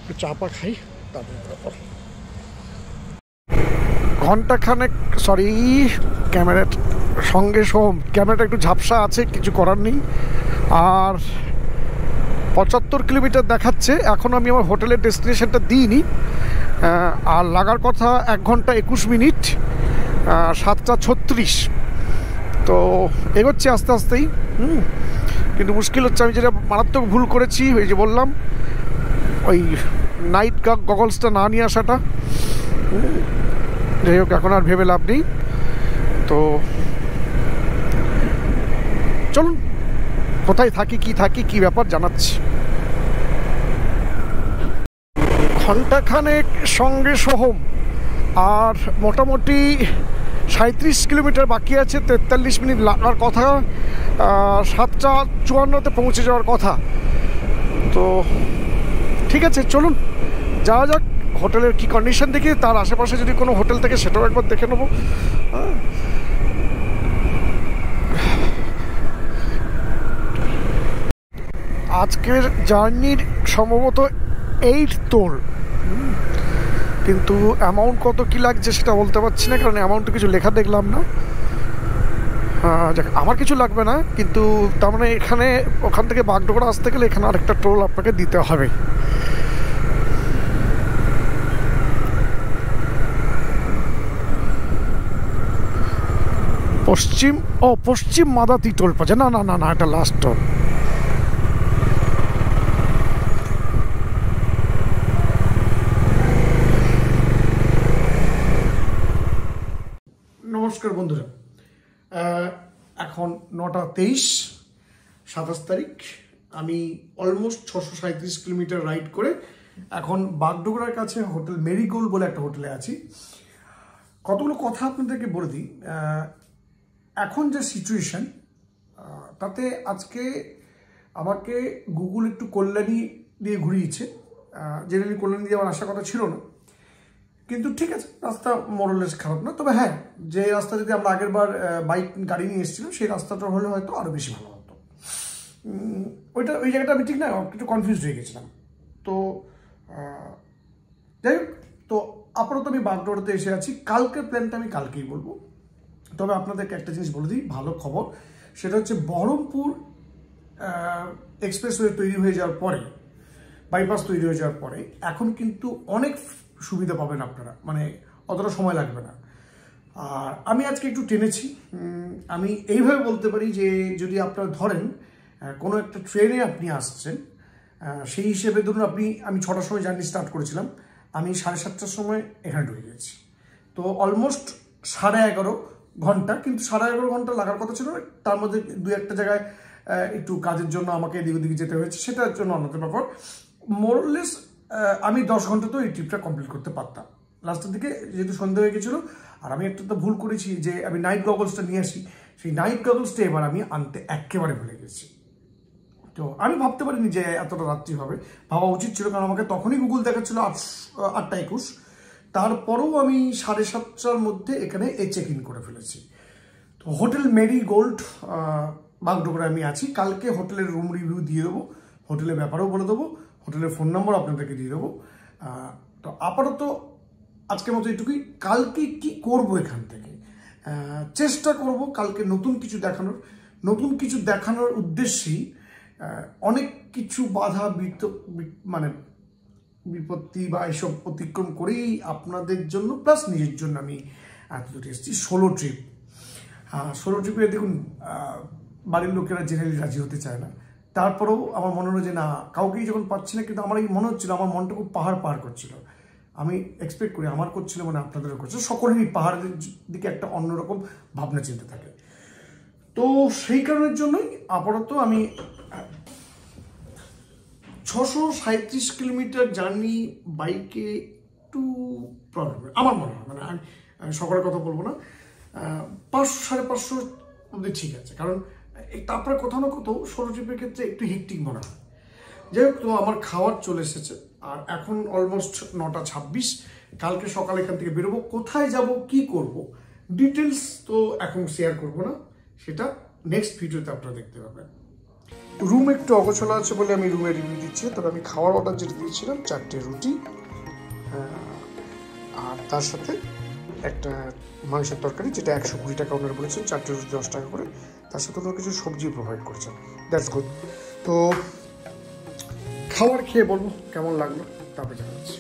একটু চা পা খাই তারপর। ঘন্টাখানেক, সরি ক্যামেরার সঙ্গে ক্যামেরাটা একটু ঝাপসা আছে, কিছু করার নেই। আর 75 কিলোমিটার দেখাচ্ছে। এখন আমি আমার হোটেলের ডেস্টিনেশনটা দিইনি, আর লাগার কথা 1 ঘন্টা 21 মিনিট, 7:36। তো এগোচ্ছি আস্তে আস্তেই। কিন্তু মুশকিল হচ্ছে, আমি যেটা মারাত্মক ভুল করেছি, ওই যে বললাম ওই নাইট গগলসটা না নিয়ে আসাটা। যাই হোক, এখন আর ভেবে লাভ নেই। তো চলুন, কোথায় থাকি কি ব্যাপার জানাচ্ছি। ঘন্টাখানেক সঙ্গে সোহম, আর মোটামুটি 37 কিলোমিটার বাকি আছে। 43 মিনিট লাগার কথা, 7:54 পৌঁছে যাওয়ার কথা। তো ঠিক আছে, চলুন যাওয়া যাক। হোটেলের কি কন্ডিশন দেখি, তার আশেপাশে যদি কোনো হোটেল থাকে সেটাও একবার দেখে নেবো। আজকের জার্নির সম্ভবত 8 তোল, কিন্তু অ্যামাউন্ট কত কি লাগছে সেটা বলতে পারছি না, কারণ অ্যামাউন্টে কিছু লেখা দেখলাম না। আমার কিছু লাগবে না, কিন্তু তার মানে এখানে ওখান থেকে বাগডোগরা আসতে গেলে এখানে আরেকটা টোল আপনাকে দিতে হবে। পশ্চিম মাদাতি টোল পাচ্ছে। না এটা লাস্ট টোল। নমস্কার বন্ধুরা, এখন 9:23, 27 তারিখ। আমি অলমোস্ট 637 কিলোমিটার রাইড করে এখন বাগডোগরার কাছে হোটেল মেরিগোল্ড বলে একটা হোটেলে আছি। কতগুলো কথা আপনাদেরকে বলে দিই। এখন যে সিচুয়েশন, তাতে আজকে আমাকে গুগল একটু কল্যাণী দিয়ে ঘুরিয়েছে। জেনারেলি কল্যাণী দিয়ে আমার আসার কথা ছিল না, কিন্তু ঠিক আছে, রাস্তা মোরলেস খারাপ না। তবে হ্যাঁ, যে রাস্তা যদি আমরা আগের বার গাড়ি নিয়ে এসেছিলাম সেই রাস্তাটা হলে হয়তো আরও বেশি ভালো হতো। ওই জায়গাটা আমি ঠিক না, একটু কনফিউজ হয়ে গেছিলাম। তো যাই হোক, তো আপাতত আমি বাগডোগরাতে এসে আছি। কালকের প্ল্যানটা আমি কালকেই বলবো। তবে আপনাদেরকে একটা জিনিস বলে দিই, ভালো খবর, সেটা হচ্ছে বহরমপুর এক্সপ্রেসওয়ে তৈরি হয়ে যাওয়ার পরে, বাইপাস তৈরি হয়ে যাওয়ার পরে এখন কিন্তু অনেক সুবিধা পাবেন আপনারা, মানে অতটা সময় লাগবে না। আর আমি আজকে একটু টেনেছি। আমি এইভাবে বলতে পারি যে যদি আপনারা ধরেন কোনো একটা ট্রেনে আপনি আসছেন, সেই হিসেবে ধরুন আমি 6টার সময় জার্নি স্টার্ট করেছিলাম, আমি 7:30টার সময় এখানে ঢুকে গেছি। তো অলমোস্ট 11.5 ঘন্টা, কিন্তু 11.5 ঘন্টা লাগার কথা ছিল। তার মধ্যে 2-1টা জায়গায় একটু কাজের জন্য আমাকে এদিক ওদিকে যেতে হয়েছে, সেটার জন্য অন্যত ব্যাপার। মোরলেস আমি 10 ঘন্টা তো এই ট্রিপটা কমপ্লিট করতে পারতাম। লাস্টের দিকে যেহেতু সন্ধ্যা হয়ে গেছিলো, আর আমি একটা তো ভুল করেছি যে আমি নাইট গগলসটা নিয়ে আসি, সেই নাইট গগলসটা এবার আমি আনতে একেবারে ভুলে গেছি। তো আমি ভাবতে পারিনি যে এতটা রাত্রি হবে, ভাবা উচিত ছিল, কারণ আমাকে তখনই গুগল দেখাচ্ছিল 8:21। তারপরেও আমি 7:30টার মধ্যে এখানে চেক ইন করে ফেলেছি। তো হোটেল মেরিগোল্ড বাগডোগরা আমি আছি। কালকে হোটেলের রুম রিভিউ দিয়ে দেবো, হোটেলের ব্যাপারেও বলে দেবো, হোটেলের ফোন নম্বর আপনাদেরকে দিয়ে দেবো। তো আপাতত আজকের মতো এইটুকুই। কালকে কি করব এখান থেকে চেষ্টা করব কালকে নতুন কিছু দেখানোর উদ্দেশ্যেই অনেক কিছু বাধা মানে বিপত্তি বা এসব অতিক্রম করেই আপনাদের জন্য প্লাস নিজের জন্য আমি এত দূরে এসেছি। সোলো ট্রিপে দেখুন বাড়ির লোকেরা জেনারেলি রাজি হতে চায় না, তারপরেও আমার মনে হলো যে না, কাউকেই যখন পাচ্ছি না, কিন্তু আমার এই মনে হচ্ছিল, আমার মনটা খুব পাহাড় করছিল। আমি এক্সপেক্ট করি আমার করছিল মানে আপনাদেরও করছে, সকলেরই পাহাড়ের দিকে একটা অন্যরকম ভাবনা চিন্তা থাকে। তো সেই কারণের জন্যই আপাতত আমি 637 কিলোমিটার জার্নি বাইকে একটু প্রবলেম আমার মনে হয়, মানে আমি সকলের কথা বলবো না, 500-550 মধ্যে ঠিক আছে। কারণ তারপরে কোথাও না কোথাও সোলো ট্রিপের ক্ষেত্রে একটু হেক্টিক মনে হয়। যাই হোক, তো আমার খাওয়ার চলে এসেছে, আর এখন অলমোস্ট 9:26। কালকে সকালে এখান থেকে বেরোবো, কোথায় যাব কি করব ডিটেলস তো এখন শেয়ার করব না, সেটা নেক্সট ভিডিওতে আপনারা দেখতে পাবেন। রুম একটু অগোছালো আছে বলে আমি রুমে রিভিউ দিচ্ছি, তবে আমি খাওয়ার অর্ডার যেটা দিয়েছিলাম 4টে রুটি আর তার সাথে একটা মাংসের তরকারি, যেটা 120 টাকা ওনারা বলেছেন, 4টে রুটি 10 টাকা করে, তার সাথে ওনারা কিছু সবজি প্রোভাইড করছেন। That's good. তো খাবার খেয়ে বলবো কেমন লাগলো, তারপরে জানাচ্ছি।